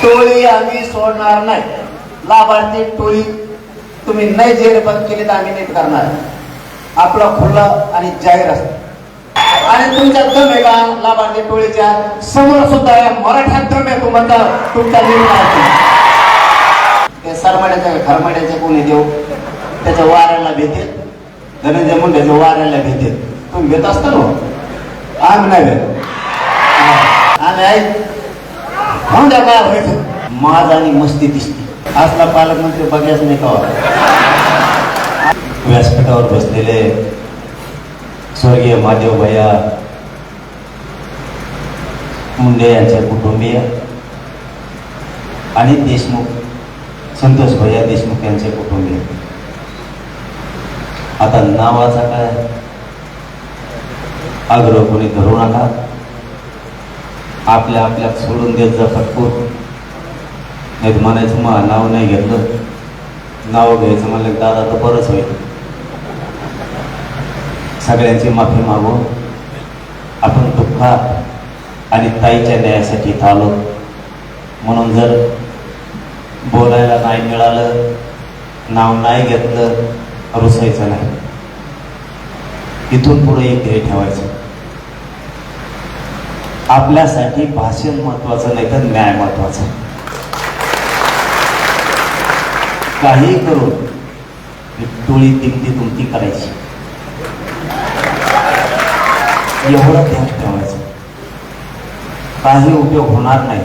टोळी आम्ही सोडणार नाही. लाभार्थी टोळी तुम्ही नाही जेरबंद केली तर आम्ही नीट करणार. आपलं खुलं आणि जाहीर असतं. आणि तुमच्या दम आहे का लाभार्थी टोळीच्या समोर सुद्धा या मराठ्यात दम आहे तुम्हाला तुमचा निर्णय. ते सरमाड्याच्या खरमाड्याच्या कोणी देऊ त्याच्या वाऱ्याला भेटेल. धनंजय मुंडेच्या वाऱ्याला भेटेल. तुम्ही घेत असता ना. आम्ही नाही भेट. आम्ही ऐक म्हणून द्या काय व्हायचं. माज आणि मस्ती दिसते. असला पालकमंत्री बघायच नाही का. व्यासपीठावर बसलेले स्वर्गीय महादेव भैया मुंडे यांचे कुटुंबीय आणि देशमुख संतोष भैया देशमुख यांचे कुटुंबीय. आता नावाचा काय आग्रह कोणी धरू नका. आपल्या आपल्यात सोडून देत जा फटकून. नाही म्हणायचं मग नाव नाही घेतलं. नाव घ्यायचं म्हणलं दादा तर बरंच होईल. सगळ्यांची माफी मागू. आपण दुःखात आणि ताईच्या न्यायासाठी इथं आलो. म्हणून जर बोलायला नाही मिळालं, नाव नाही घेतलं, रुसायचं नाही. इथून पुढे एक ध्येय ठेवायचं. आपल्यासाठी भाषण महत्वाचं नाही तर न्याय महत्वाचा. काही करून टोळी तिमती तुमती करायची एवढं ध्यान ठेवायचं. काही उपयोग होणार नाही.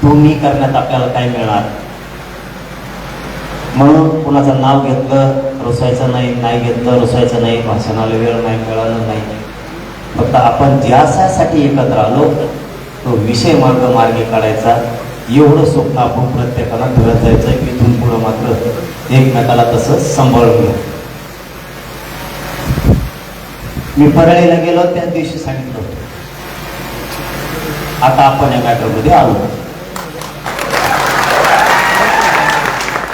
तुम्ही करण्यात आपल्याला काय मिळणार. म्हणून कुणाचं नाव घेतलं रुसायचं नाही, नाही घेतलं रुसायचं नाही. भाषणाला वेळ नाही मिळालं नाही. फक्त आपण ज्यासाठी एकत्र आलो तो विषय मार्गी काढायचा. एवढं स्वप्न आपण प्रत्येकाला धरत जायचं. इथून पुढं मात्र एकमेकाला तसं सांभाळून घ्या. मी परळीला गेलो त्याच दिवशी सांगितलं होतं. आता आपण या मॅटरमध्ये आलो.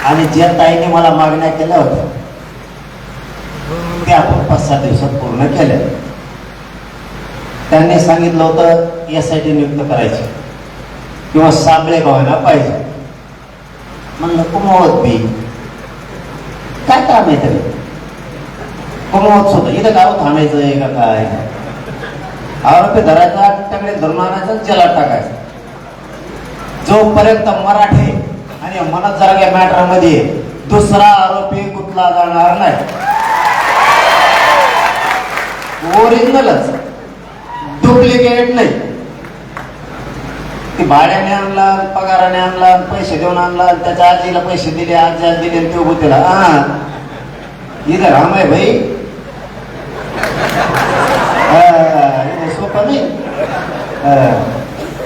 आणि ज्या ताईने मला मागण्या केल्या होत्या त्या आपण 5-6 दिवसात पूर्ण केल्या. त्यांनी सांगितलं होतं यासाठी नियुक्त करायची किंवा साबळे गावाला पाहिजे. म्हणलं कुमवत बी काय काम आहे तरी. कुमवत सुद्धा इथं गाव थांबायचं आहे का काय. आरोपी धरायचा त्याकडे धरून आणायचं जलात टाकायचं. जोपर्यंत मराठे आणि मनोज जारगे मॅटर मध्ये दुसरा आरोपी गुंतला जाणार नाही. ओरिजिनलच डुप्लिकेट नाही. ती भाड्याने आणला, पगाराने आणला, पैसे देऊन आणला, त्याच्या आजीला पैसे दिले, आजी दिले ते होतेला. हा इधर राम आहे भाई. सोपं नाही.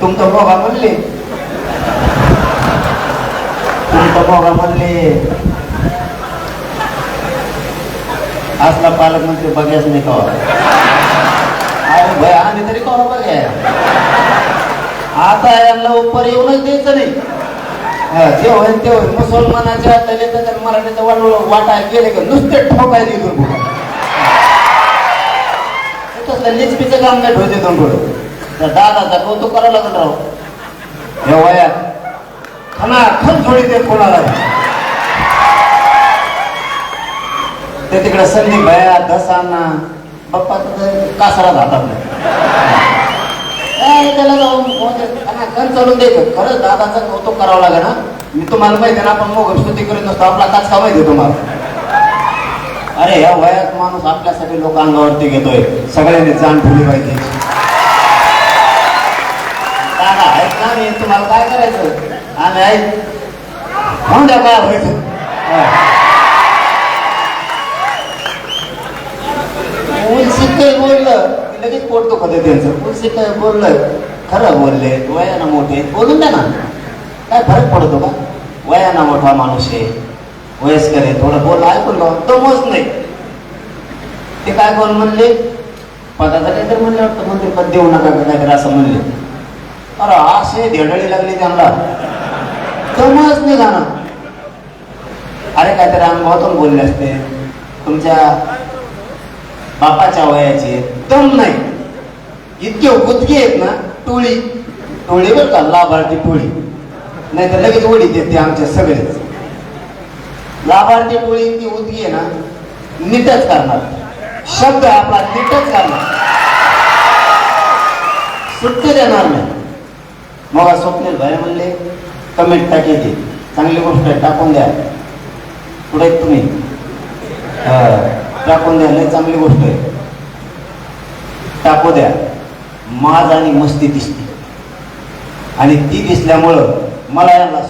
तुम तो मोगा म्हणले, मोगा म्हणले. असला पालकमंत्री बघायच नाही का. अरे भाई आम्ही तरी का बघाय. आता यांना उपर येऊनच द्यायचं नाही. जे होईल ते होईल. मुसलमानाच्या दलिताच्या मराठीचा वाटा गेले का नुसते ठोकायला येतो. तसलं लिचपीचं काम नाही ठेवते दोन थोडं. दादाचा कौतुक करावं लागेल राव. हे वयात खना खन थोडी ते कोणाला. ते तिकडे संदीप भया धसांना पप्पा कासरा जातात नाही. त्याला जाऊन कण चालून द्यायचं. खरंच दादाचं कौतुक करावं लागेल ना. मी तुम्हाला माहिती ना आपण मोग स्तुती करीत नसतो. आपला काच का माहिती तुम्हाला. अरे या वयात माणूस आपल्यासाठी लोक अंगावरती घेतोय. सगळ्यांनी जाण ठेवली पाहिजे. दादा आहेत ना. मी तुम्हाला काय करायचं. आम्ही ऐक म्हणून द्या काय व्हायचं. उलसिक बोललं लगेच पोट दुखत आहे त्यांचं. उलसिक बोललं खरं बोलले. वयानं मोठे बोलून द्या ना. काय फरक पडतो का. वयानं मोठा माणूस आहे, वयस्कर आहे, थोडं बोल ऐकून गा. दमच नाही. ते काय कोण म्हणले पदाचा काहीतरी म्हणले वाटतं. मंत्री पद देऊ नका काहीतरी असं म्हणले. अरे असे धेडळी लागली त्यांना. दमच नाही गाणं. अरे काहीतरी अनुभवातून बोलले असते. तुमच्या बापाच्या वयाचे दम नाही. इतके गुदगे आहेत ना. टोळी टोळी बरं का लाभार्थी टोळी. नाही तर लगेच ओढीत येते आमच्या सगळेच. लाभार्थी टोळी ती उदगी आहे ना, नीटच करणार. शब्द आहे आपला, नीटच करणार, सुट्टी देणार नाही. मग स्वप्नील भाई म्हणले कमेंट टाकी दे, चांगली गोष्ट आहे, टाकून द्या. पुढे तुम्ही टाकून द्या, लय चांगली गोष्ट आहे, टाकू द्या. माज आणि मस्ती दिसते आणि ती दिसल्यामुळं मला याला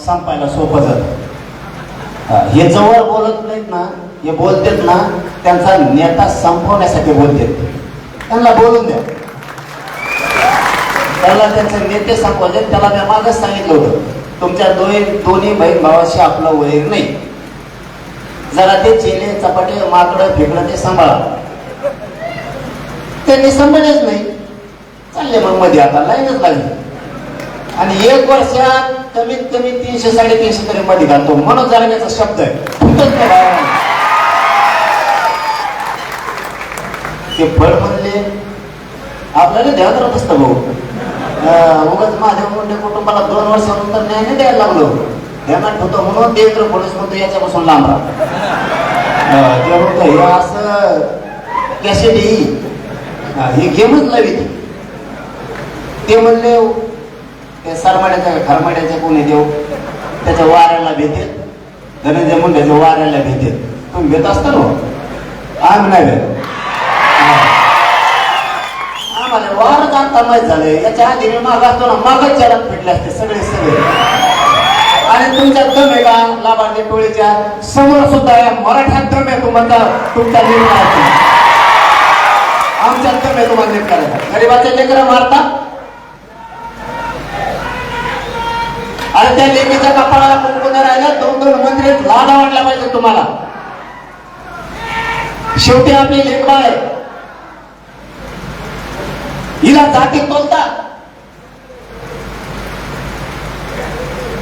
संपायला सोपं जातं. हे जवळ बोलत नाहीत ना, हे बोलतेत ना, त्यांचा नेता संपवण्यासाठी बोलतेत. त्यांना बोलून द्या, त्याला त्यांचे नेते संपवायचे. त्याला मी मागच सांगितलं होतं, तुमच्या दोन्ही बहीण भावाशी आपलं वैर नाही. जरा ते चेले चपाटे माकडं फेकडं ते सांभाळा. त्यांनी सांभाळलेच नाही, चालले मग मध्ये आता लाईनच लागली. आणि 1 वर्षात कमीत कमी 300-350 तरी मध्ये घालतो. मनोज जालन्याचा शब्द आहे, तुमचंच नाही बाहेर. ते फळ म्हणले आपल्याला ध्यान राहत असतं भाऊ. उगाच महादेव मुंडे कुटुंबाला 2 वर्षानंतर न्याय नाही द्यायला लागलो. ध्यानात होतो म्हणून देवेंद्र फडणवीस म्हणतो याच्यापासून लांब राहा. ते म्हणतो हे असं कॅसेट ही गेमच लावी. ते म्हणले ते सरमाड्याच्या खरमाड्याच्या कोणी देव त्याच्या वाऱ्याला भेटेल, धनंजय मुंड्याच्या वाऱ्याला भेटेल. तुम्ही भेट असता ना, आम्ही नाही भेट. आम्हाला वारच आता माहीत झालंय. याच्या आधी मी माग असतो ना, मागच चरण फिटले असते सगळे. आणि तुमच्या दम आहे का लाभार्थी टोळीच्या समोर सुद्धा या मराठ्यात दम आहे तुम्हाला, तुमचा निर्णय आमच्यात दम आहे तुम्हाला नीट करायचा. गरीबाचे लेकरं मारता आणि त्या लेकीच्या कपाळाला कुंकून राहिला. 2-2 मंत्री लादा वाटला पाहिजे तुम्हाला. शेवटी आपली लेकबा आहे, हिला जाती तोलता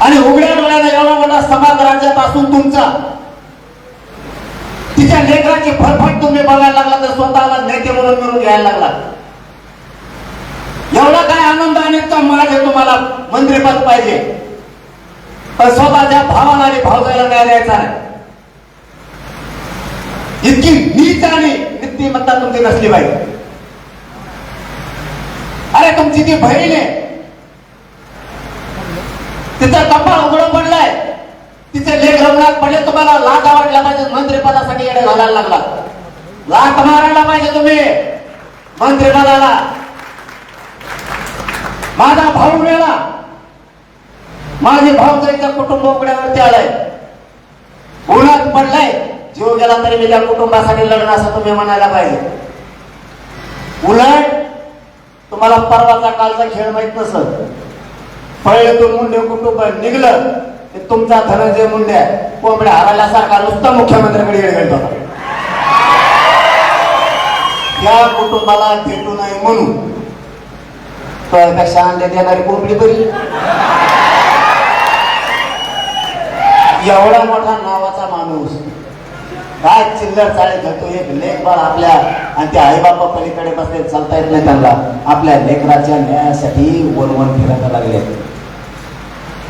आणि उघड्या डोळ्याला एवढा मोठा समाज राज्यात असून तुमचा तिच्या लेकराची फरफट तुम्ही बघायला लागला तर स्वतःला नेते म्हणून मिळून घ्यायला लागला. एवढा काय आनंद आणि माज आहे तुम्हाला, मंत्रीपद पाहिजे पण स्वतःच्या भावाला आणि भावजाला न्याय द्यायचा नाही. इतकी नीच आणि नीतिमत्ता तुमची नसली पाहिजे. अरे तुमची ती बहीण आहे, तिचा कपाळ उघडं पडलाय, तिचे लेख रंगणात पडले. तुम्हाला लाथ वाटला पाहिजे, मंत्रिपदासाठी येडे घालायला लागला. लाथ मारायला पाहिजे तुम्ही मंत्रिपदाला. माझा भाऊ मेला, माझे भाऊजाईचं कुटुंब उघड्यावरती आलंय, उन्हात पडलाय, जीव गेला तरी मी त्या कुटुंबासाठी लढणार असं तुम्ही म्हणायला पाहिजे. उलट तुम्हाला परवाचा कालचा खेळ माहित नसत. फळेतून मुंडे कुटुंब निघलं ते तुमचा धनंजय मुंडे कोंबड्या हरवल्यासारखा नुसता मुख्यमंत्र्याकडे येड घालत होता. या कुटुंबाला भेटू नये म्हणून त्यापेक्षा अंडे देणारी कोंबडी बरी. एवढा मोठा नावाचा माणूस काय चिल्लर चाळे घालतो. एक लेख बाळ आपल्या आणि त्या आईबापा पलीकडे बसले, चालता येत नाही त्यांना. आपल्या लेकराच्या न्यायासाठी वनवन फिरायला लागले.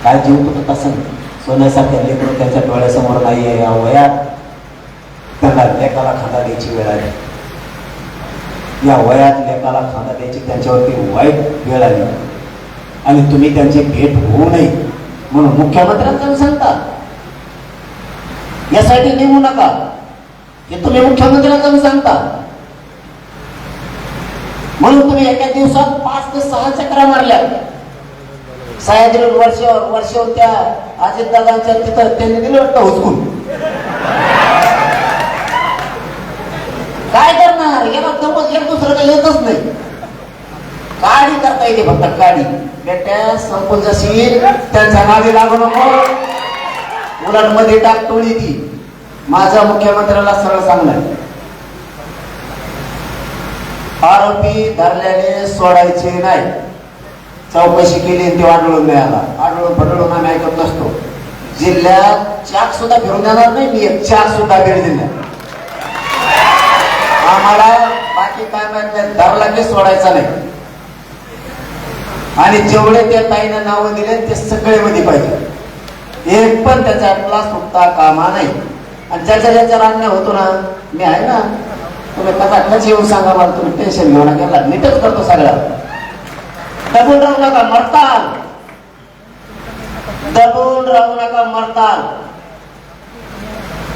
काय जीव होतं तसं सोन्यासारख्या लेकरं त्याच्या डोळ्यासमोर नाहीये. या वयात त्यांना लेकाला खांदा द्यायची वेळ आली. या वयात लेकाला खांदा द्यायची त्यांच्यावरती वाईट वेळ आली आणि तुम्ही त्यांची भेट होऊ नये म्हणून मुख्यमंत्र्यांना सांगता यासाठी नेमू नका. हे तुम्ही मुख्यमंत्र्यांना सांगता म्हणून तुम्ही एका दिवसात 5 ते 6 चक्रा मारल्या. सह्याद्री वर्षावर त्या अजितदादांच्या तिथं त्यांनी दिलं वाटतं हुसकून. काय करणार, याला जवळ एक दुसरं काही येतच नाही. काडी करता येते फक्त काडी. बेट्या संपून जाशील त्यांच्या नादी लागू नको. उलट मध्ये टाक टोळी ती. माझ्या मुख्यमंत्र्याला सरळ सांगणार, आरोपी धरल्याने सोडायचे नाही. चौकशी केली ते आढळून नाही आला. आढळून फडळून आम्ही ऐकत नसतो. जिल्ह्यात चाक सुद्धा फिरून देणार नाही मी, एक चाक सुद्धा भेट दिला. आम्हाला बाकी काय माहित नाही, धरला की सोडायचा नाही. आणि जेवढे त्या ताईनं नावं दिले ते सगळे मध्ये पाहिजे, एक पण त्याच्यातला सुटता कामा नाही. आणि ज्याच्या ज्याच्यावर अन्याय होतो ना, मी आहे ना, तुम्ही कदाच येऊन सांगा मला, तुम्ही टेन्शन घेऊ नका, नीटच करतो सगळ्या. दबून राहू नका, मरताल. दबून राहू नका, मरताल.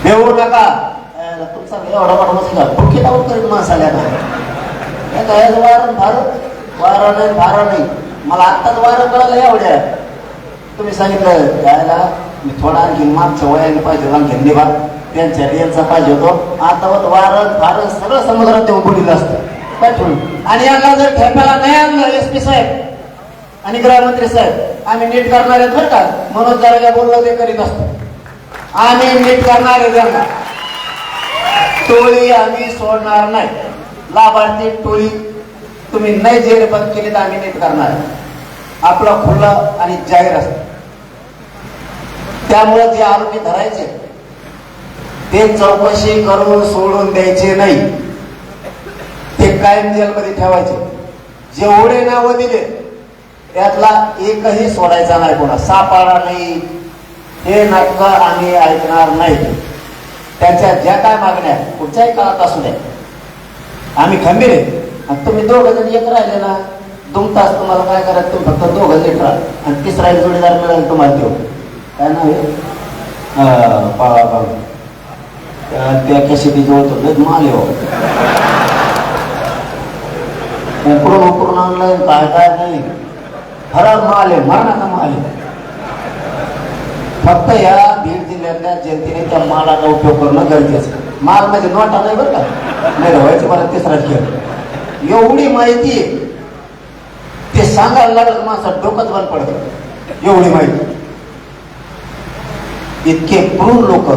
भेऊ नका. तुमचा एवढा मोठा फुटकी लावून करीत माणसाला काय वारण वारं नाही भार नाही. मला आत्ताच वारं कळालं एवढ्या. तुम्ही सांगितलं जायला मी थोडा आणखी मागच्या वयाने पाहिजे आणखी निभा त्यांच्या रिअलचा पाहिजे होतो. आता वारं फारं सगळं समुद्रात देऊन बुडीलं असतं काय ठेवून. आणि यांना जर ठेप्याला नाही आणलं SP साहेब आणि गृहमंत्री साहेब, आम्ही नीट करणार आहेत बरं का. मनोज जरा बोललो ते करीत असतो. आम्ही नीट करणार आहे त्यांना. टोळी आम्ही सोडणार नाही. लाभार्थी टोळी तुम्ही नाही जेर बंद केली तर आम्ही नीट करणार. आपलं खुलं आणि जाहीर असतं. त्यामुळे जे आरोपी धरायचे ते चौकशी करून सोडून द्यायचे नाही, ते कायम जेलमध्ये ठेवायचे. जेवढे नावं दिले त्यातला एकही सोडायचा नाही, कोणा सापडा नाही. हे नाटक आम्ही ऐकणार नाही. त्यांच्या ज्या काय मागण्या कुठच्याही काळात असू द्या, आम्ही खंबीर आहे. आणि तुम्ही दोघं जण एक राहिले ना, 2 तास तुम्हाला काय करायचं, तुम्ही फक्त दोघं नीट राहा. आणि तिसरा एक जोडीदार मिळाला तुम्हाला देऊ. काय नाव आहे बाबा, त्या कशी जोडतो माल हो उकरून उकरून आणलंय, काय काय नाही, फरार माल आहे, मरणाचा माल आहे. फक्त या बीड जिल्ह्यातल्या जनतेने त्या मालाचा उपयोग करणं गरजेचं. माल म्हणजे नोटा नाही बरं का, नाही व्हायचं. मला तिसरा खेळ एवढी माहिती ते सांगायला लागलं माणसात डोकंच बंद पडतं. एवढी माहिती इतके क्रूर लोक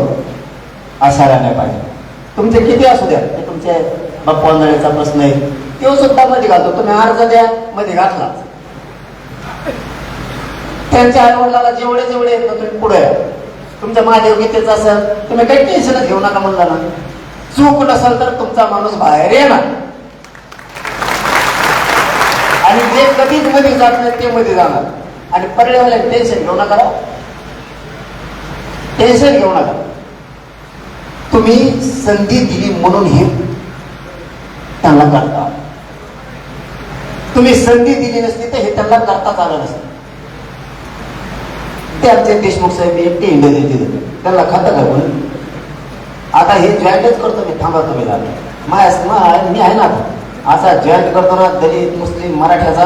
असायला नाही पाहिजे. तुमचे किती असू द्या, ते तुमचे बाप्पांचा प्रश्न आहे, तो सुद्धा मध्ये घालतो. तुम्ही अर्ज द्या, मध्ये घातला. त्यांच्या आईवडिलाला जेवढे जेवढे येतो तुम्ही पुढे या. तुमच्या महादेव गीतेचं असेल, तुम्ही काही टेन्शनच घेऊ नका. म्हणला ना, चूक नसेल तर तुमचा माणूस बाहेर येणार. आणि जे कधीच मध्ये जात नाही ते मध्ये जाणार. आणि पर्यावरण टेन्शन घेऊ नका, टेन्शन घेऊ नका. तुम्ही संधी दिली म्हणून हे त्यांना करता. तुम्ही संधी दिली नसती तर हे त्यांना करताच आलं नसतं. ते आमचे देशमुख साहेब एकटे इंडिया देते, त्यांना खातं काय कोणी. आता हे जॉईंटच करतो मी, थांबा तुम्ही झालं मी आहे ना असा जॉईंट करतो ना, दलित मुस्लिम मराठ्याचा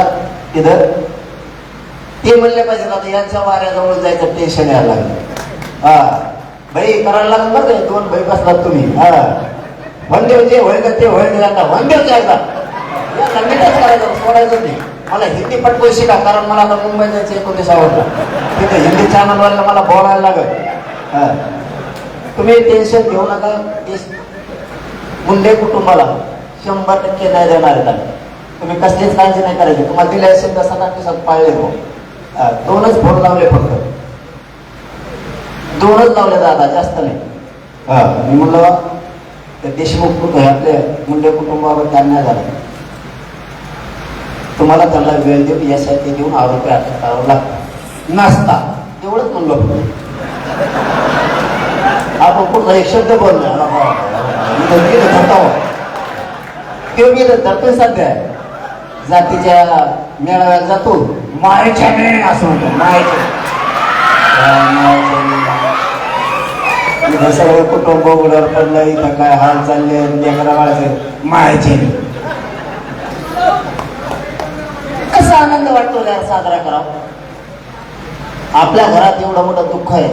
तिथं. ते म्हणले पाहिजे आता यांच्या वाऱ्याजवळ जायचं टेन्शन यायला लागलं. हा बाई करायला लागलं बरं का, 2 बाई बसलात तुम्ही. हा वनदेव जे होईल ते होईल, आता वनदेव जायचा नीटच करायचं, सोडायचं नाही. मला हिंदी पटकन शिका, कारण मला आता मुंबई जायचं 29 आवडलं. तिथे हिंदी चॅनलवाला मला बोलायला लागत. तुम्ही टेन्शन घेऊ नका. मुंडे कुटुंबाला 100% नाही देणार आहेत. तुम्ही कसलीच काळजी नाही करायची. तुम्हाला दिले असेल तर 7-8 दिवसात पाळले हो. 2च फोन लावले, फक्त 2च लावले दादा, जास्त नाही. मी म्हणलं ते देशमुख आपले मुंडे कुटुंबावर अन्याय झाला, तुम्हाला त्यांना वेळ देऊन यासाठी देऊन आरोपी अटक करावं लागतं नसता, एवढंच म्हणलो. आपण पुढचा एक शब्द बोलणार धरतोय. सध्या जातीच्या मेळाव्यात जातो, मायेच्या असं म्हणतो. मायेच्या सगळं कुटुंब उघड्यावर पडलं, इथं काय हाल चालले, लेकरा बाळाचे मायेचे. कसा आनंद वाटतो यार साजरा करावा. आपल्या घरात एवढं मोठं दुःख आहे,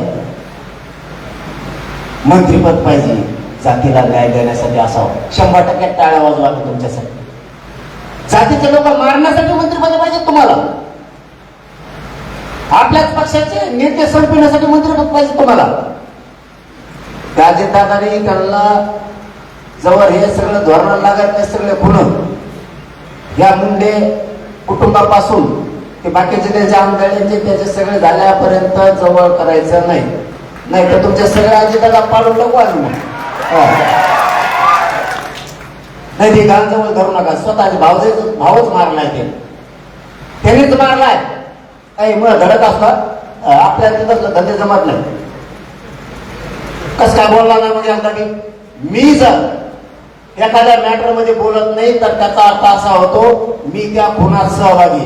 मंत्रीपद पाहिजे, जातीला न्याय देण्यासाठी असावं. 100% टाळ्या वाजवा तुमच्यासाठी. जातीचे लोक मारण्यासाठी मंत्रीपद पाहिजे तुम्हाला. आपल्याच पक्षाचे नेते संपविण्यासाठी मंत्रीपद पाहिजे तुम्हाला. राजदादाने त्यांना जवळ हे सगळं धोरण लागत नाही, सगळे खुणं या मुंडे कुटुंबापासून ते बाकीचे त्यांचे आमदारांचे त्याचे सगळे झाल्यापर्यंत जवळ करायचं नाही, नाही तर तुमच्या सगळ्या अजिताला पाडून टाकू आम्ही. नाही ते गाव जवळ धरू नका. स्वतःचे भावच मारला ते. त्यांनीच मारलाय. काही मुळे धडक असतात आपल्याला तिथं धंदे जमत नाही. कस काय बोलला नाही मग एकदा मी जर एखाद्या मॅटर मध्ये बोलत नाही तर त्याचा अर्थ असा होतो मी त्या खुनात सहभागी.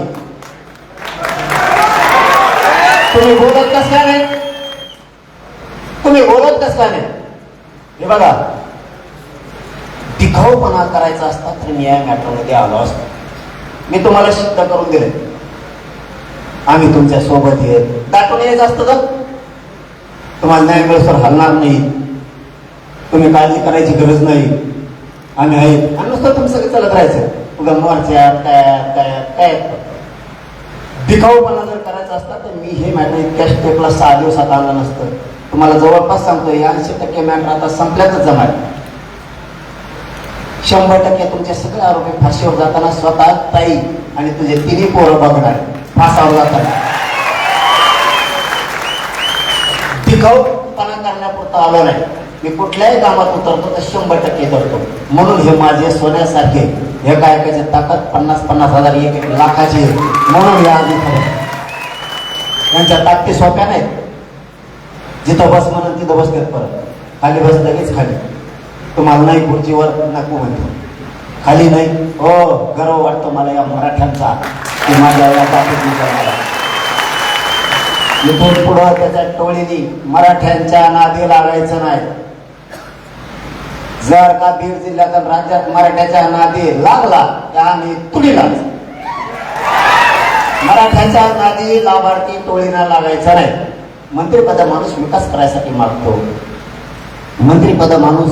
तुम्ही बोलत कस काय नाही? तुम्ही बोलत कस काय नाही? हे बघा, दिखाऊपणा करायचा असता तर मी या मॅटर मध्ये आलो असतो. मी तुम्हाला सिद्ध करून दिले आम्ही तुमच्या सोबत येत. दाटून यायचं असतं तर तुम्हाला न्याय मिळसर हलणार नाही. तुम्ही काळजी करायची गरज नाही. आम्ही आहेत आणि नुसतं तुमचं सगळं चालत राहायचं. तुला मोर्चात काय दिखाऊपणा जर करायचा असता तर मी हे मॅटर इतक्या स्टेपला 6 दिवसात आणलं नसतं. तुम्हाला जवळपास सांगतोय 80% मॅटर आता संपल्यातच जमाय. 100% तुमचे सगळे आरोपी फाशीवर जाताना स्वतः ताई आणि तुझे 3 पोरं बघणार फासावर जाताना. दिखाऊपणा करण्यापुरता आलो नाही. मी कुठल्याही कामात उतरतो तर 100% करतो. म्हणून हे माझे सोन्यासारखे एका एकाची ताकद 50-50 हजार 1-1 लाखाची. म्हणून या आधी यांच्या ताकदी सोप्या नाहीत. जिथं बस म्हणून तिथं बसतात. परत खाली बस लगेच खाली. तुम्हाला नाही खुर्चीवर नको म्हणतो. खाली नाही हो गर्व वाटतो मला या मराठ्यांचा की माझ्या या ताकदीचा. इथून पुढं त्याच्या टोळीनी मराठ्यांच्या नादी लागायचं नाही. जर का बीड जिल्ह्यात राज्यात मराठ्याच्या नादी लागला तर आम्ही तुडीला. मराठ्याच्या नादी लाभार्थी टोळीना लागायचा नाही. मंत्रिपद माणूस विकास करायसाठी मागतो. मंत्रिपद माणूस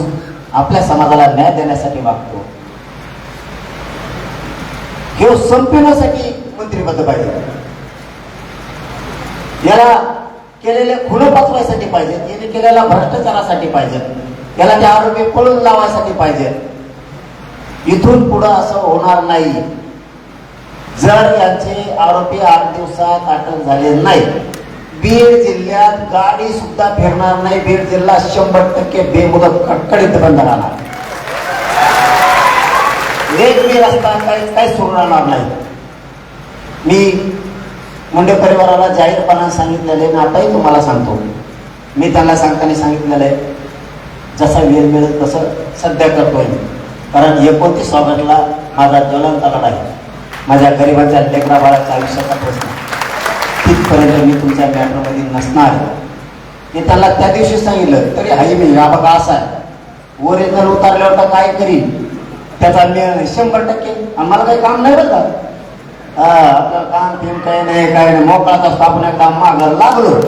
आपल्या समाजाला न्याय देण्यासाठी मागतो. हे संपवण्यासाठी मंत्रिपद पाहिजे. याला केलेले खुन पाचवायसाठी पाहिजे. याने केलेल्या भ्रष्टाचारासाठी पाहिजे. याला ते आरोपी पळून लावायसाठी पाहिजे. इथून पुढं असं होणार नाही. जर यांचे आरोपी 8 दिवसात अटक झाले नाही बीड जिल्ह्यात गाडी सुद्धा फिरणार नाही. बीड जिल्हा 100% बेमुदत कडकडीत बंद राहणार. एक बी रस्ता काही सुरू राहणार नाही. मी मुंडे परिवाराला जाहीरपणाने सांगितलेले ना आताही तुम्हाला सांगतो. मी त्यांना सांगताना सांगितलेलं आहे जसा वेळ मिळेल तसं सध्या करतोय. कारण 29 ऑगस्टला माझा ज्वलंत लढा आहे. माझ्या गरिबांच्या लेकरा बाळाच्या आयुष्याचा प्रश्न. तिथपर्यंत मी तुमच्या मॅटरमध्ये नसणार. मी त्यांना त्या दिवशी सांगितलं तरी हाई मी हा बघा असा आहे ओरिजिनल उतारल्यावर तर काय करीन त्याचा मिळेल 100%. आम्हाला काही काम नाही बरं का. आपलं काम फिम काही नाही मोकळाच असतो. आपण एकदा मागं लागलो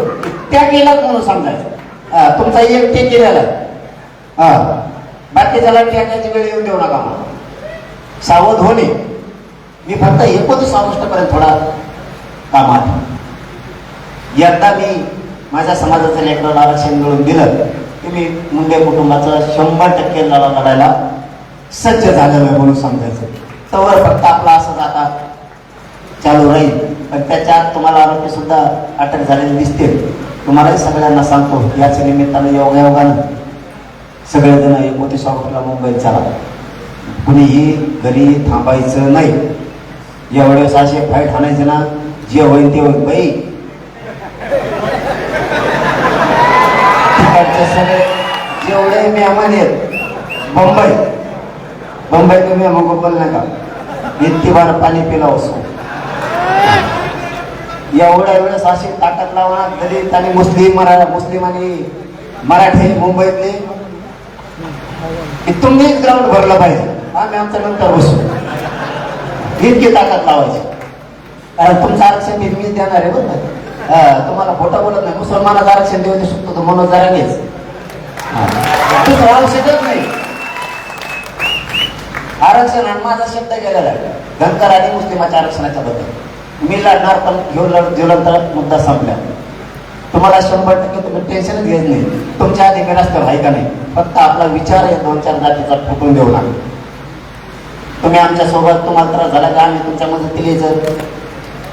त्या केला म्हणून समजायचं. तुमचा एक ते केलेला बाकीच्याला टेकायची वेळ येऊन देऊ नका. सावध होणे. मी फक्त 29 ऑगस्टपर्यंत थोडा कामात. एकदा मी माझ्या समाजाचं लेकराला आरक्षण मिळवून दिलं की मी मुंडे कुटुंबाचं 100% लढा लढायला सज्ज झालेलं आहे म्हणून समजायचं. तवर फक्त आपला असं जाता चालू राहील. पण त्याच्यात तुम्हाला आरोपी सुद्धा अटक झालेले दिसतील. तुम्हालाही सगळ्यांना सांगतो याच्या निमित्तानं योगायोगानं सगळेजण 29 ऑगस्टला मुंबईत चला. कुणीही घरी थांबायचं नाही. एवढे असे फाईट हाणायचे ना जे होईल ते होईल. बाई तिकडचे सगळे जेवढे मेहमान आहेत मुंबई तुम्ही मग बोल नका. इतकी बार पाणी पिला असो. एवढ्या वेळेस अशी ताकद लावणार दलित आणि मुस्लिम आणि मराठी मुंबईतले तुम्हीच ग्राउंड भरलं पाहिजे. आम्ही आमच्या नंतर बसू. इतकी ताकद लावायची. कारण तुमचं आरक्षण मीच देणार आहे बरं का. तुम्हाला खोटं बोलत नाही. मुसलमानाचं आरक्षण देऊ शकतो तर म्हणून जरा घेच आवश्यकच नाही. आरक्षण आणि माझा शब्द गेलेला आहे धनकर आणि मुस्लिमाच्या आरक्षणाच्या बद्दल. मी लढणार पण ज्वलंत मुद्दा संपल्या. तुम्हाला 100% तुम्ही टेन्शनच घेत नाही. तुमच्या आधी मी रस्त्यावर आहे का नाही. फक्त आपला विचार आहे 2-4 जातीचा फुटून देऊ नका. तुम्ही आमच्या सोबत तुम्हाला त्रास झाला का आम्ही तुमच्या मदतीला यायचं.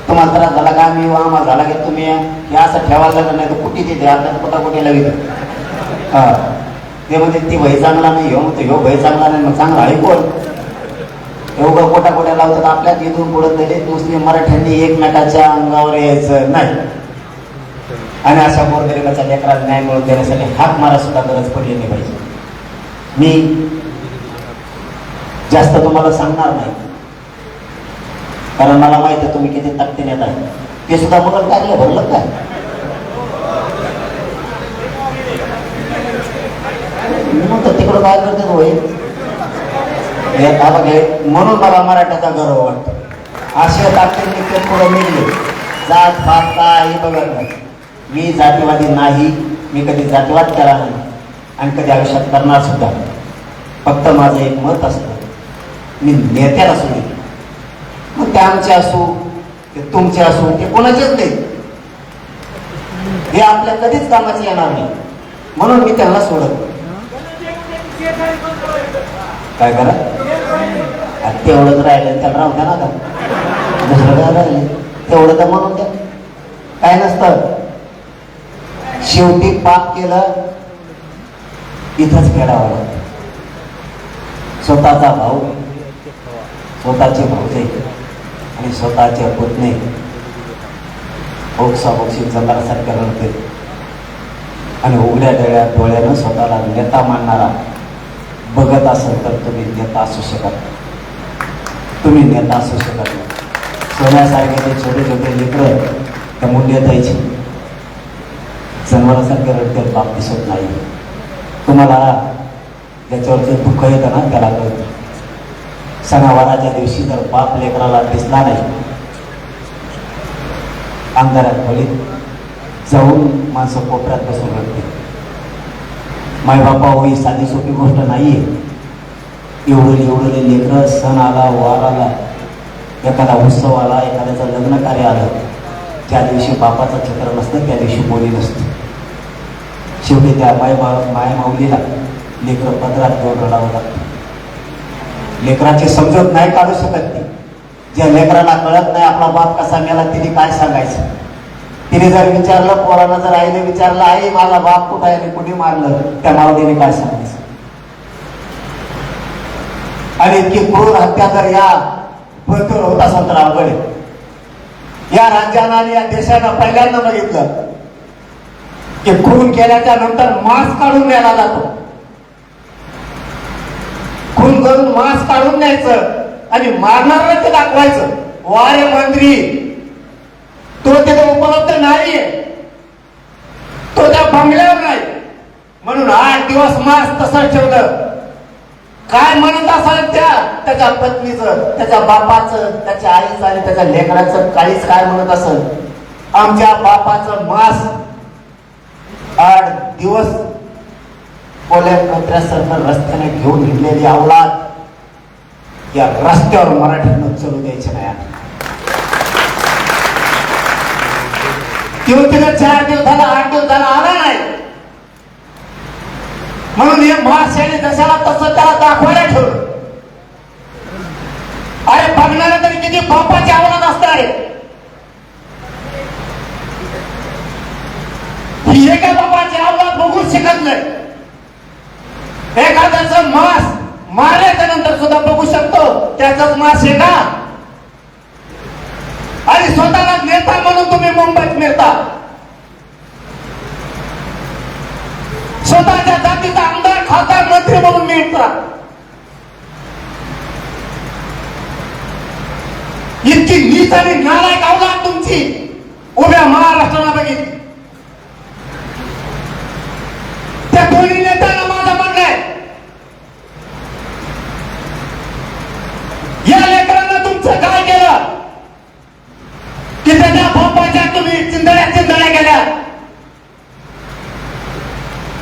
तुम्हाला त्रास झाला का आम्ही आम्हाला झाला की तुम्ही हे असं ठेवायला लागलं नाही तर कुठे तिथे आता कुठे लागेल. ते म्हणजे ती भय चांगला नाही हो म्हणतो ह्यो भय चांगला नाही. मग चांगला आहे कोण. एवढं कोटा कोट्या लावतात आपल्यात इथून पुढे दलित मुस्लिम मराठ्यांनी एकमेकाच्या अंगावर यायचं नाही. आणि अशा गोरगरिबाच्या लेकराला न्याय मिळवून देण्यासाठी हाक मारा सुद्धा गरज पडली नाही पाहिजे. मी जास्त तुम्हाला सांगणार नाही, कारण मला माहिती आहे तुम्ही किती ताकदीने येत आहे. ते सुद्धा बघत काय भरलं काय तर तिकडं काय करते होय. म्हणून मला मराठ्याचा गर्व वाटतो. असे ताकदीने पुढे निघले, जात पात काही बघत नाही. मी जातीवादी नाही, मी कधी जातीवाद केला नाही आणि कधी आयुष्यात करणार सुद्धा. फक्त माझं एक मत असतं, मी नेत्याला सोडीन. मग ते आमचे असो, ते तुमचे असो, ते कोणाचेच नाही, हे आपल्या कधीच कामाचे येणार नाही. म्हणून मी त्यांना सोडत. काय करा तेवढंच राहिलं त्याला राहू द्या ना. दुसरं काय राहिलं तेवढं तर म्हणून द्या, काय नसतं. शेवटी पाप केलं इथंच फेडावं लागतं. स्वतःचा भाऊ, स्वतःचे भाऊजे आणि स्वतःचे पुतणे बोक्साबोक्षी जंगलासारख्या रडते आणि उघड्या डोळ्यानं स्वतःला नेता मानणारा बघत असेल तर तुम्ही नेता असू शकत, तुम्ही नेता असू शकत नाही. सोन्यासारखे ते छोटे छोटे लेकरं त्या मुंड्यात यायचे जनावरांसारखे रडते, बाप दिसत नाही. तुम्हाला ज्याच्यावरती दुःख येतं ना त्याला कळतं. सणावाराच्या दिवशी जर बाप लेकराला दिसला नाही, अंधारात खोलीत जाऊन माणसं कोपऱ्यात बसून रडते. मायबापा ही साधी सोपी गोष्ट नाहीये. एवढे लेकरं सण आला, वार आला, एखादा उत्सव आला, एखाद्याचं लग्न कार्य आलं, ज्या दिवशी बापाचं चित्र नसतं त्या दिवशी बोली नसते. शेवटी त्या माय माऊलीला लेकरं पदरात घेऊन रडावं लागतं. लेकराची समजूत नाही काढू शकत ती. ज्या लेकराला कळत नाही आपला बाप कसा मेला तिने काय सांगायचं. तिने जर विचारलं, पोरानं जर आईने विचारलं, आई माझा बाप कुठं आहे आणि कुठे मारलं, त्या माऊलीने काय सांगायचं. आणि इतकी क्रूर हत्या जर या पृथ्वीवर होत असेल तर अवघड आहे. या राज्यानं आणि या देशानं पहिल्यांदा बघितलं की खून केल्याच्या नंतर मांस काढून न्यायला जातो. खून करून मांस काढून न्यायचं आणि मारणाऱ्याला ते दाखवायचं. वारे मंत्री तो तिथे उपलब्ध नाहीये, तो त्या बंगल्यावर नाही, म्हणून 8 दिवस मांस तसंच ठेवलं. काय म्हणत असाल त्याच्या पत्नीचं, त्याच्या बापाचं, त्याच्या आईचं आणि त्याच्या लेकराचं काहीच काय म्हणत असेल. आमच्या बापाचं मांस 8 दिवस कोल्या कोत्र्यासारखं रस्त्याने घेऊन निघलेली अवलाद या रस्त्यावर मराठ्यांना चलू द्यायचे नाही. किंवा तिला 4 दिवस झाला, 8 दिवस झाला आला नाही, म्हणून हे महाशयाने जशाला तसं त्याला दाखवायला ठेवलं. अरे बघणारा तरी किती बापाची अवलाद असणार आहे. ही एका बापाची अवलाद बघू शकत नाही. एखाद्याचं मांस मारल्याच्या नंतर सुद्धा बघू शकतो त्याचाच मांस आहे का. आणि स्वतःला नेता म्हणून तुम्ही मुंबईत मिळता. स्वतःच्या जातीचा आमदार, खासदार, मंत्री म्हणून मिळता. इतकी नीच आणि नालायक अवलाद तुमची उभ्या महाराष्ट्राला बघितली. त्या दोन्ही नेत्यांना माझं म्हणणं आहे, या लेकरांना तुमचं काय केलं की त्याच्या बापाच्या तुम्ही चिंधड्या केल्या.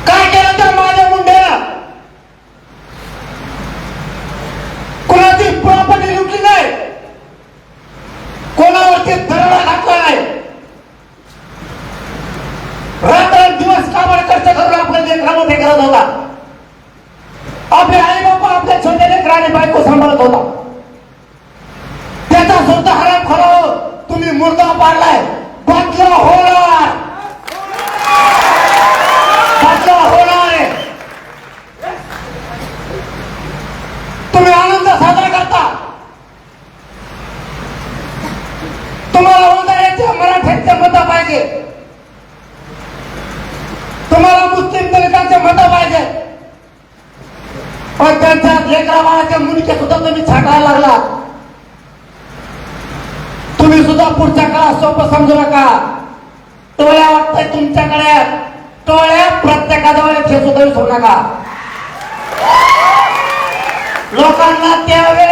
काय केलं त्या माझ्या मुंड्यानं. कोणाची प्रॉपर्टी लुटली नाही, कोणावरती दरोडा घातला नाही. रात्रंदिवस काबड खर्च करून आपलं लेकरं मोठे करत होता. आपले आई बाबा आपल्या छोट्या लेकराने बायको सांभाळत होता. त्याचा सुद्धा हराम खराब तुम्ही मुर्दा पाडलाय. बदला होणार, बदला होणार आहे. तुम्ही आनंद साजरा करता, मतं पाहिजे, पण त्यांच्या लेकरा बाळाच्या मुलीच्या सुद्धा तुम्ही छाटायला लागला. तुम्ही सुद्धा पुढच्या काळात सोपं समजू नका. टोळ्या वाटतंय तुमच्याकडे, टोळ्या प्रत्येकाजवळ हे सुद्धा विसरू नका. लोकांना त्या वेळ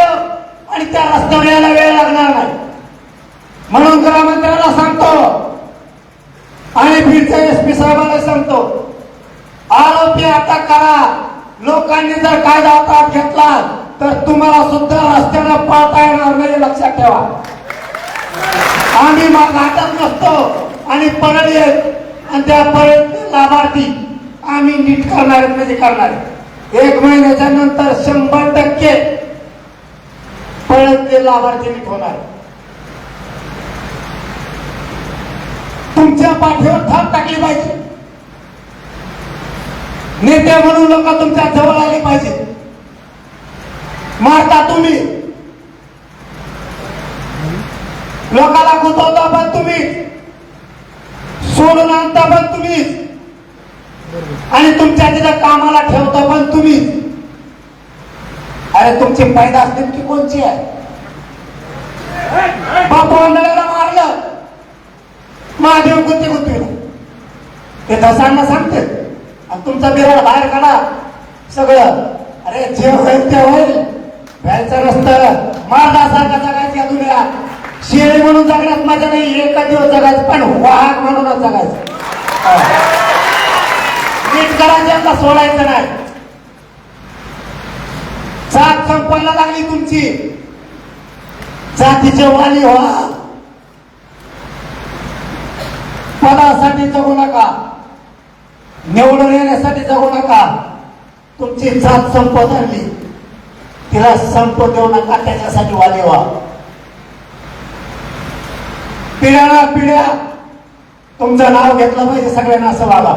आणि त्या रस्त्यावर यायला वेळ लागणार नाही. म्हणून गृहमंत्र्यांना सांगतो आणि बीडच्या एसपी साहेबांना सांगतो, आरोपी अटक करा. लोकांनी जर कायदा हातात घेतला तर तुम्हाला सुद्धा रस्त्याने पाळता येणार नाही, लक्षात ठेवा. आम्ही मग हातात नसतो आणि परळी आणि त्या परळीतील लाभार्थी आम्ही नीट करणार म्हणजे करणार. 1 महिन्याच्या नंतर 100% परळीतील लाभार्थी नीट होणार. तुमच्या पाठीवर थाप टाकली पाहिजे. नेते म्हणून लोक तुमच्या जवळ आले पाहिजे. मारता तुम्ही, लोकाला गुंतवता पण तुम्ही, सोडून आणता पण तुम्ही, आणि तुमच्या तिथं कामाला ठेवता पण तुम्ही. अरे तुमची पैदास नेमकी कोणची आहे? बापू मंडळाला मारलं, महादेव गुंती गुंतविला, ते धसांना सांगते आणि तुमचा बिराड बाहेर काढा सगळं. अरे जे होईल ते होईल, व्हायचं नसतं. मारदासारखा जगायची दुनिया. शेळी म्हणून जगण्यात मजा नाही, एका दिवस जगायचं, पण वाहक म्हणूनच जगायचं. नीट करायचं, सोडायचं नाही. जात संपायला लागली तुमची, जातीचे वाली व्हा. पदासाठी जगू नका, निवडून येण्यासाठी जगू नका. तुमची जात संपत आणली, तिला संपत देऊ नका, त्याच्यासाठी वाली व्हा. पिढ्याना पिढ्या तुमचं नाव घेतलं पाहिजे सगळ्यांना, असं वागा.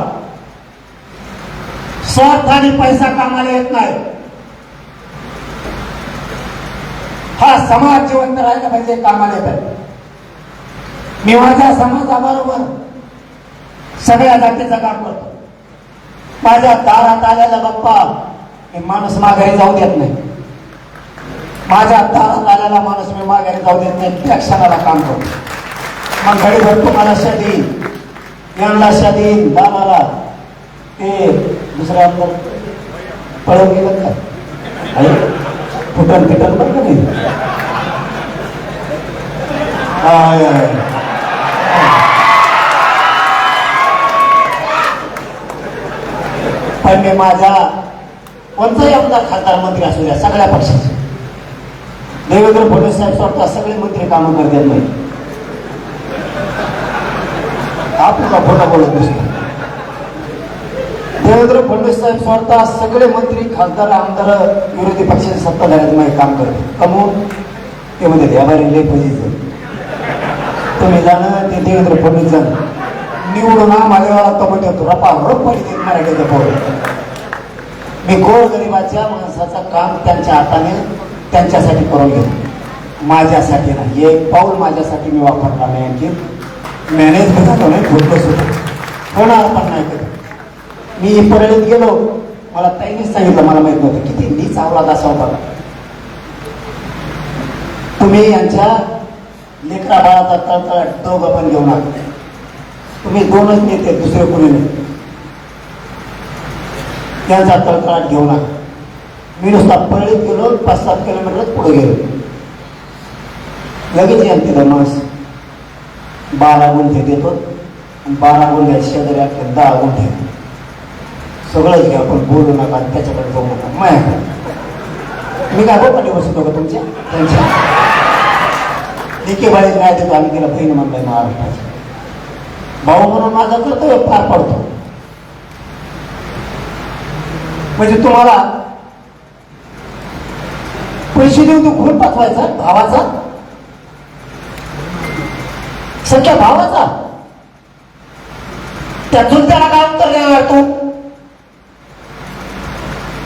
स्वार्थाने पैसा कामाला येत नाही. हा समाज जिवंत राहिला पाहिजे, कामाला येत आहे. मी माझ्या समाजाबरोबर सगळ्या जातीचं काम करतो. माझ्या दारात आलेला बाप्पा मी माणूस माघारी जाऊ देत नाही. माझ्या दारात आलेला माणूस मी माघारी जाऊ देत नाही, त्या क्षणाला काम करतो. मग घडीभर तुम्हाला शदी, यांना शदी, दादाला ते दुसऱ्या पळून गेलं काय फुटन फिटन बरं का नाही. पण मी माझ्या कोणताही आमदार खासदार मंत्री असू द्या, सगळ्या पक्षाचे देवेंद्र फडणवीस साहेब स्वतः सगळे मंत्री कामं करतात नाही. आपण का खोटा बोलत नसतो. देवेंद्र फडणवीस साहेब स्वतः सगळे मंत्री खासदार आमदार विरोधी पक्षाचे सत्ताधाऱ्यांचे माझे काम करते. कमवून ते म्हणते याबारी लय पैसे तुम्ही जाणं, ते देवेंद्र फडणवीस जाणं, निवडून माझ्यावाला कमवून ठेवतो. रपा रप पडते मराठीचं पोर. मी गोरगरिबाच्या माणसाचं काम त्यांच्या हाताने त्यांच्यासाठी करून घेतो, माझ्यासाठी नाही. एक पाऊल माझ्यासाठी मी वापरला नाही. आणखी मॅनेज करतो नाही, फुटबस होतो, होणार पण नाही कधी. मी परळीत गेलो, मला ताईनेच सांगितलं, मला माहित नव्हतं किती नीच आवलाद असा होता. तुम्ही यांच्या लेकरा बाळाचा तळतळ दोघं पण घेऊ नका. तुम्ही 2च नेते, दुसरे कोणी नाही. त्यांचा तळतळाट घेऊ नका. मी नुसता परळीत गेलो, 5-7 किलोमीटर पुढे गेलो, लगेच या तिथं माणूस 12 गुंठे देतो आणि 12 गुंठ्यात शेजारी 10 गुंठे. सगळंच घ्या, पण बोलू नका, त्याच्याकडे जाऊ नका. मी काय बोपाटी बसतो का तुमच्या त्यांच्या एके बाळी काय देतो आम्ही, तिला बहीण म्हणलाय महाराष्ट्राची. भाऊ म्हणून माझा कर्तव्य पार पडतो. म्हणजे तुम्हाला पैसे देऊन तू खून पाठवायचा भावाचा, सख्या भावाचा, त्या चुलत्याला काय उत्तर देणार तू?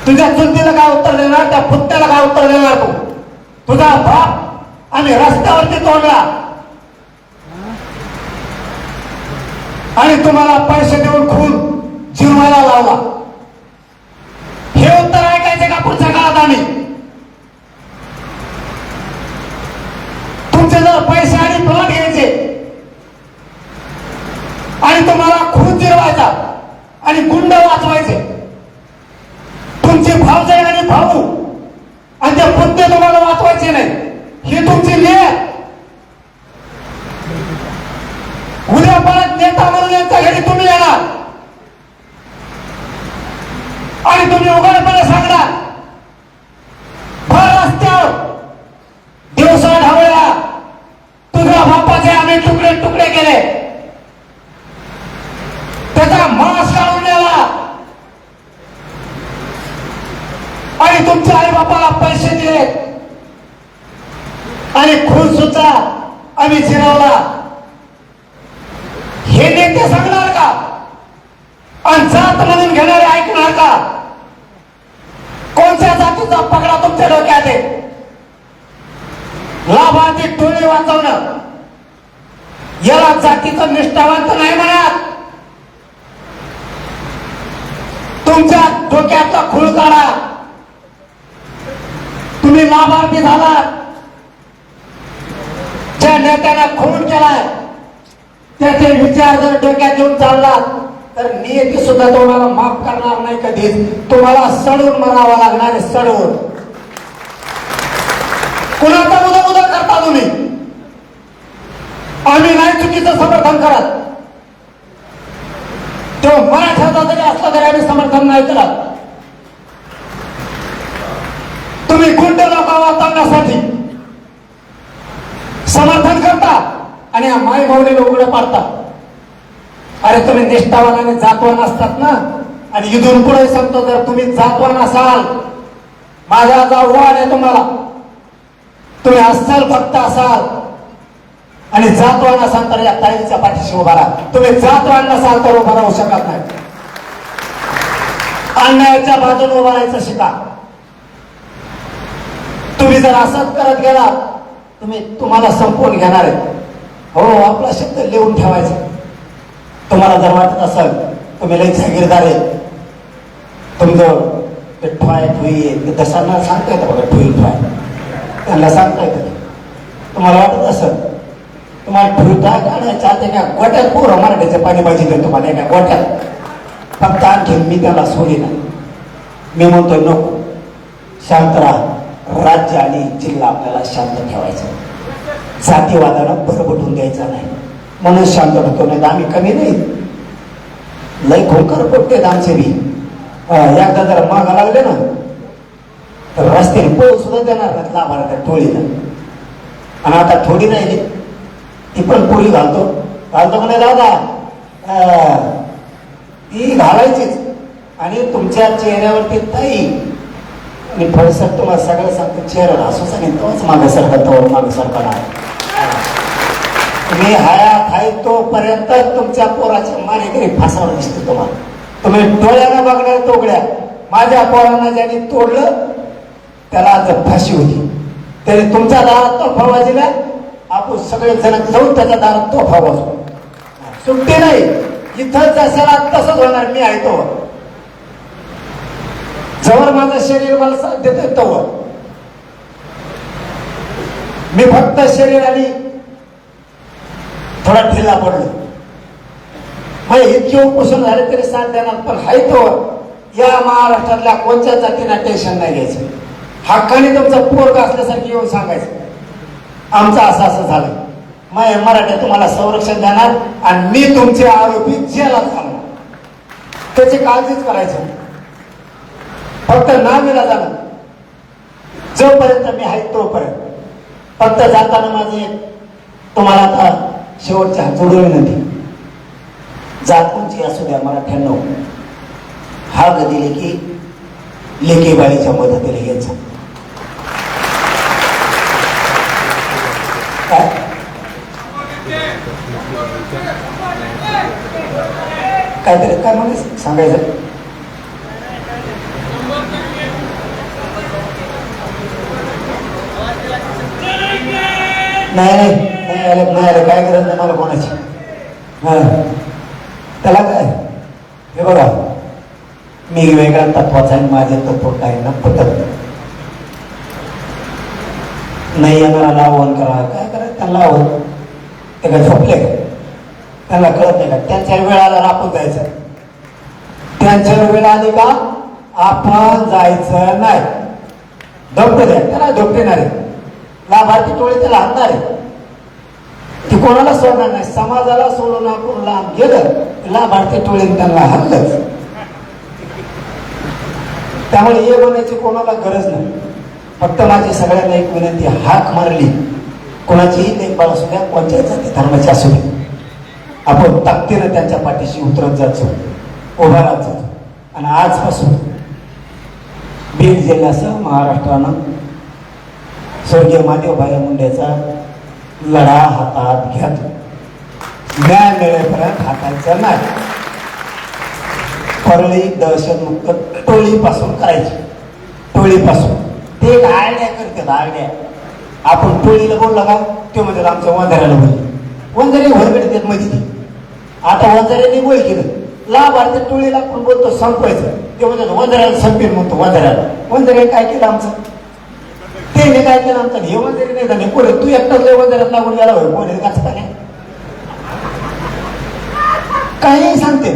तुझ्या चुलतीला काय उत्तर देणार? त्या पुत्याला काय उत्तर देणार तू? तुझा बाप आणि रस्त्यावरती तोडला आणि तुम्हाला पैसे देऊन खून जिरवायला लावला. आणि तुम्हाला खून जिरवायचा आणि गुंड वाचवायचे. तुमचे भावजाई आणि भाऊ आणि ते पुत्ते तुम्हाला वाचवायचे नाही. ही तुमची लेख. उद्या परत नेता म्हणून यांच्या घरी तुम्ही येणार आणि तुम्ही उघडपणे सांगणार, भर रस्त्यावर दिवसा ढावळ्या तुझ्या बापाचे आम्ही तुकडे तुकडे केले, त्याचा मांस काढून नेला आणि तुमच्या आई बापाला पैसे दिले आणि खून सुद्धा आम्ही जिरवला. हे नेते सांगणार का? आणि जात म्हणून घेणारे ऐकणार का? कोणत्या जातीचा पगडा तुमच्या डोक्यात आहे? लाभार्थी टोळी वाचवणं याला जातीचं निष्ठावंत नाही म्हणत. तुमच्या डोक्यातला खूळ काढा. तुम्ही लाभार्थी झाला, ज्या नेत्याने खून केलाय त्याचे विचार जर डोक्यात घेऊन चाललात तर नियती सुद्धा तुम्हाला माफ करणार नाही कधीच. तुम्हाला सडून मरावं लागणार आहे, सडून. कुणाचा उदा करता तुम्ही? आम्ही नाही चुकीचं समर्थन करत. तो मराठ्याचा जरी असला तरी आम्ही समर्थन नाही करत. तुम्ही गुंड लोक वाचवण्यासाठी समर्थन करता आणि माई भावनेला उघडं पाडता. अरे तुम्ही निष्ठावान आणि जातवान असतात ना. आणि इथून पुढे सांगतो, जर तुम्ही जातवान असाल, माझा जो वाद आहे तुम्हाला, तुम्ही अस्सल भक्त असाल आणि जातवान असाल तर या ताईच्या पाठीशी उभा राहा. तुम्ही जातवान नसाल तर उभा राहू शकत नाही. अन्यायाच्या बाजूने उभा राहायचं शिका. तुम्ही जर असंच करत गेला तुम्हाला संपवून घेणार आहे. हो, आपला शब्द लिहून ठेवायचा. तुम्हाला जर वाटत असेल तुम्ही लई जागीरदार आहे, तुमचं ते ठोय ठोई दसांना सांगता येतं बघा, ठोई ठोय त्यांना सांगता येतं. तुम्हाला वाटत असेल तुम्हाला ठोईठा काढायच्या आत एका गोट्यात पोरं मराठीचे पाणी पाहिजे तुम्हाला एका गोट्यात. फक्त आणखी मी त्याला सोडी नाही. मी म्हणतो नको, शांत राहा. राज्य आणि जिल्हा आपल्याला शांत ठेवायचं, जातीवादानं भरभटून द्यायचा नाही म्हणून शांत होतो. नाही आम्ही कमी नाही, लय खोकर पडते आमचे बी. एकदा जर मागा लागले ना तर रस्त्याने पळू सुद्धा देणार नाही लाभार्थ्या टोळीला. आणि आता थोडी राहिली ती पण पोळी घालतो म्हणे दादा, ती घालायचीच. आणि तुमच्या चेहऱ्यावरती ताई आणि फळसर तुम्हाला सगळं सांगतो, चेहरा हसूच आणि तोच मागे सरकार तोवर मागे सरकार. तुम्ही हयात आहे तोपर्यंत तुमच्या पोराच्या मारेकरी फासावर दिसतो तुम्हाला. तुम्ही डोळ्यानं बघणार तोगड्या. माझ्या पोरांना ज्यांनी तोडलं त्याला आज फाशी होती, तरी तुमच्या दारात तो फावा दिला. आपण सगळे जण जाऊन त्याच्या दारात तो फावा सुट्टी नाही. इथं जशाला तसंच होणार. मी आहे तो जवळ माझं शरीर मला साथ देते तोवर मी फक्त शरीर आणि थोडा ढिला पडलो. मग इतके उपोषण झाले तरी साथ देणार. पण हाय तो या महाराष्ट्रातल्या कोणत्या जातीला टेन्शन नाही घ्यायचं. हक्काने तुमचं पोरग असल्यासारखं येऊन सांगायचं आमचं असं असं झालं. मग मराठी तुम्हाला संरक्षण देणार आणि मी तुमचे आरोपी जेलात घालणार. त्याची काळजीच करायचं. फक्त नावीला जाणं जोपर्यंत मी आहे तोपर्यंत. फक्त जाताना माझे तुम्हाला आता शेवटच्या जोडून विनंती, जात कोणची असू द्या मराठ्यांनो, हाक दिली की लेकीबाळीच्या मदतीला घ्यायचं. काय काहीतरी काय म्हणजे सांगायचं. नाही आले काय गरज नाही मला कोणाची. त्याला काय, हे बघा मी वेगळ्या तत्वाचा आहे, माझे तत्व काय ना पटत नाही. येणारा लावण करा, काय करा त्यांना लावण. ते काय झोपले त्यांना कळत नाही का त्यांच्या वेळाला आपण जायचं, त्यांच्या वेळ आली का आपण जायचं नाही. डॉक्टर द्या त्याला डॉक्टर आहे, लाभार्थी टोळी त्याला आणणार आहे, ती कोणाला सोडणार नाही. समाजाला सोडून आपण लांब गेलं लाभार्थी टोळीने त्यांना हल्लच. त्यामुळे हे म्हणायची कोणाला गरज नाही. फक्त माझी सगळ्यांना एक विनंती, हाक मारली कोणाचीही देखभाल असू द्या, कोणत्याही जाती धर्माची असू द्या, आपण ताकदीनं त्यांच्या पाठीशी उतरत जायचो, उभा राहत जातो. आणि आजपासून बीड जिल्ह्यासह महाराष्ट्रानं स्वर्गीय महादेवभाई मुंडेचा लढा हातात घेतला. न्याय मिळेपर्यंत हातायचं नाही. परळी दहशतमुक्त टोळीपासून करायची, टोळीपासून. ते एक आयडिया करतात, आयडिया. आपण टोळीला बोलला का ते म्हणजे आमच्या वंजाऱ्याला बोलले, वंजारी भरगडे देत मध्ये. आता वंजाऱ्यांनी बोल केलं, लाभार्थी टोळीला आपण बोलतो संपवायचं, ते म्हणजे वंजाऱ्याला संपेल म्हणतो. वंजाऱ्याने काय केलं आमचं, ते काय केलं आमचं, हे वंजारी नाही झाले कोणी. तू एकटाच वंजाऱ्यात लागून गेला होय, कोणी कसं काय काही सांगते.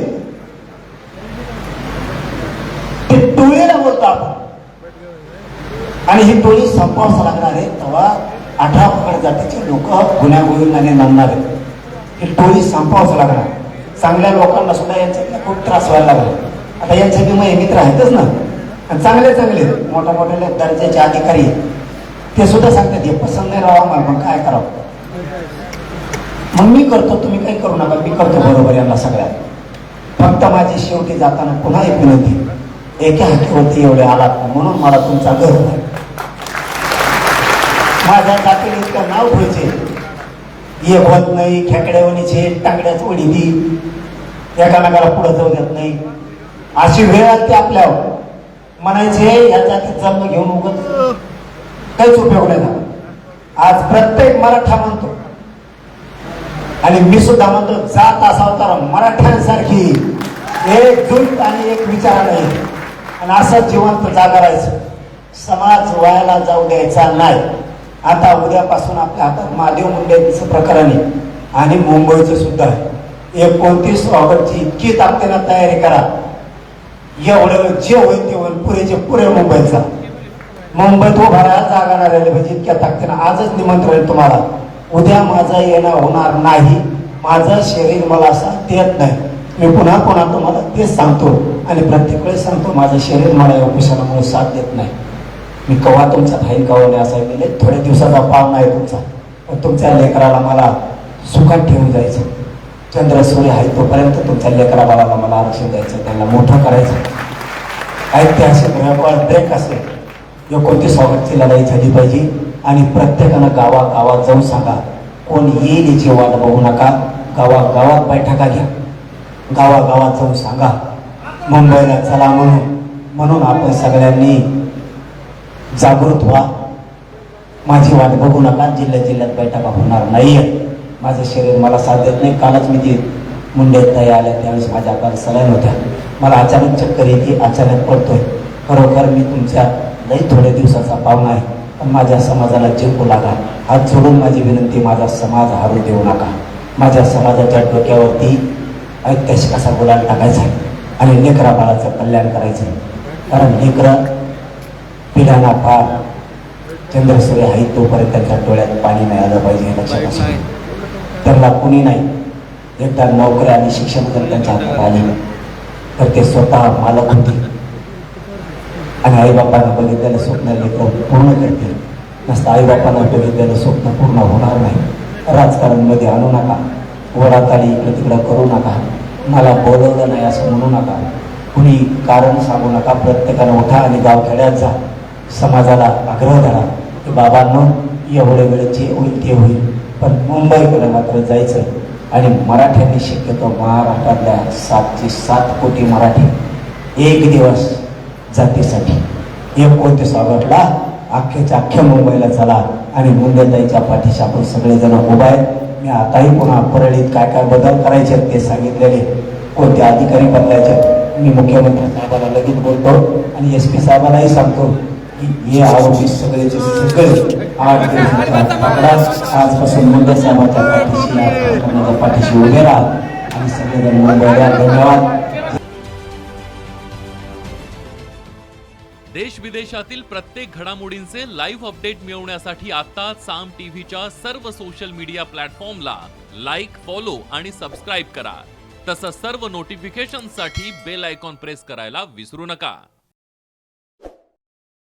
ते टोळीला बोलतो आपण. आणि ही टोळी संपवावं लागणार आहे, तेव्हा 18 पकड जातीचे लोक गुन्ह्यागोविंदाने नांदणार आहेत. ही टोळी संपवावं लागणार. चांगल्या लोकांना सुद्धा यांच्यातला खूप त्रास व्हायला लागला. आता यांचे बी माझे मित्र आहेतच ना, आणि चांगले चांगले मोठ्या मोठ्या दर्जाचे अधिकारी ते सुद्धा सांगतात हे पसंत नाही राहावं मला, पण काय करावं. मग मी करतो, तुम्ही काही करू नका, मी करतो बरोबर यांना सगळ्यात. फक्त माझी शेवटी जाताना पुन्हा एक विनंती, एका हातीवरती एवढे आलात म्हणून मला तुमचा गर्व आहे. माझ्या जातीला इतकं नाव ठेवायचे, हे होत नाही, खेकड्यावणीचे टांगड्याच उडी दी, एकामेकाला पुढे जाऊ देत नाही, अशी वेळ आली आपल्यावर. म्हणायचे या जातीत जन्म घेऊन उगत काहीच उपयोग नाही. आज प्रत्येक मराठा म्हणतो, आणि मी सुद्धा म्हणतो, जात असावं तर मराठ्यांसारखी एकजूट आणि एक विचार नाही, आणि असं जिवंत जागा राहायचं. समाज व्हायला जाऊ द्यायचा नाही. आता उद्यापासून आपल्या हातात महादेव मुंडेचं प्रकरण आहे आणि मुंबईचं सुद्धा आहे. 29 ऑगस्टची इतकी ताकदीनं तयारी करा, एवढं जे होईल ते होईल, पुरेचे पुरे मुंबईचा. मुंबईत उभा राहायला जागा नाही राहिली पाहिजे इतक्या ताकदीनं. आजच निमंत्रण तुम्हाला, उद्या माझं येणं होणार नाही, माझं शरीर मला साथ देत नाही. मी पुन्हा पुन्हा तुम्हाला तेच सांगतो आणि प्रत्येक वेळेस सांगतो, माझं शरीर मला या उपोषणामुळे साथ देत नाही. मी कवा तुमच्या भाई कवाने असाय गेले, थोड्या दिवसाचा पाहुणा आहे तुमचा, पण तुमच्या लेकराला मला सुखात ठेवून जायचं. चंद्र सूर्य आहे तोपर्यंत तुमच्या लेकरा बाळाला मला आरक्षण द्यायचं, त्यांना मोठं करायचं. ऐतिहासिक रेकॉर्ड ब्रेक असेल. 29 ऑगस्टची लढाई झाली पाहिजे आणि प्रत्येकानं गावागावात जाऊन सांगा, कोण येईल याची वाट बघू नका. गावागावात बैठका घ्या, गावागावात जाऊन सांगा मुंबईला चला म्हणून आपण सगळ्यांनी जागृत व्हा. माझी वाट बघू नका. जिल्ह्यात बैठका होणार नाहीये. माझं शरीर मला साथ देत नाही. कालच मी ती मुंडे ताई आल्या त्यावेळेस माझ्या हाताला सलाईन होत्या. मला अचानक चक्कर येते, अचानक पडतोय. खरोखर मी तुमच्या लई थोड्या दिवसाचा पाहुणा आहे, पण माझ्या समाजाला जिंकू लागा. हात जोडून माझी विनंती, माझा समाज हरू देऊ नका. माझ्या समाजाच्या डोक्यावरती ऐतिहासिक असा गुलाल टाकायचा आहे आणि लेकरा बाळाचं कल्याण करायचं आहे. कारण लेकरं पिढ्यांना पार चंद्रसूर्य आहे तोपर्यंत त्यांच्या डोळ्यात पाणी नाही आलं पाहिजे हे लक्षात असू. त्यांना कुणी नाही. एकदा नोकरी आणि शिक्षण जर त्यांच्या हातात आले तर ते स्वतः मालक होतील आणि आईबापांना बघितलेलं स्वप्न लेकरं पूर्ण करतील. नसतं आईबापांना बघितलेलं स्वप्न पूर्ण होणार नाही. राजकारणमध्ये आणू नका. वडाताली इकडे तिकडं करू नका. मला बोलवलं नाही असं म्हणू नका. कुणी कारण सांगू नका. प्रत्येकानं उठा आणि गावखेड्यात जा. समाजाला आग्रह धरा की बाबांनो एवढे वेळ जे होईल ते होईल, पण मुंबईकडे मात्र जायचं. आणि मराठ्यांनी शक्यतो महाराष्ट्रातल्या 7 कोटी मराठी एक दिवस जातीसाठी 29 ऑगस्टला अख्ख्या मुंबईला चला आणि मुंबईताईच्या पाठीशी आपण सगळेजण उभा आहेत. मी आताही पुन्हा परळीत काय काय बदल करायचे ते सांगितलेले, कोणते अधिकारी बदलायचे मी मुख्यमंत्री साहेबांना लगेच बोलतो आणि SP साहेबांनाही सांगतो की हे आरोपी सगळेचे सगळे 8 दिवस आजपासून मुंडे साहेबांच्या पाठीशी उभे राहा. बाकी सगळेजण मुंबईला धन्यवाद. देश विदेशातील प्रत्येक घडामोडींचे लाईव्ह अपडेट मिळवण्यासाठी आता साम टीव्हीच्या सर्व सोशल मीडिया प्लॅटफॉर्मला लाईक, फॉलो आणि सबस्क्राईब करा. तसंच सर्व नोटिफिकेशनसाठी बेल आयकॉन प्रेस करायला विसरू नका.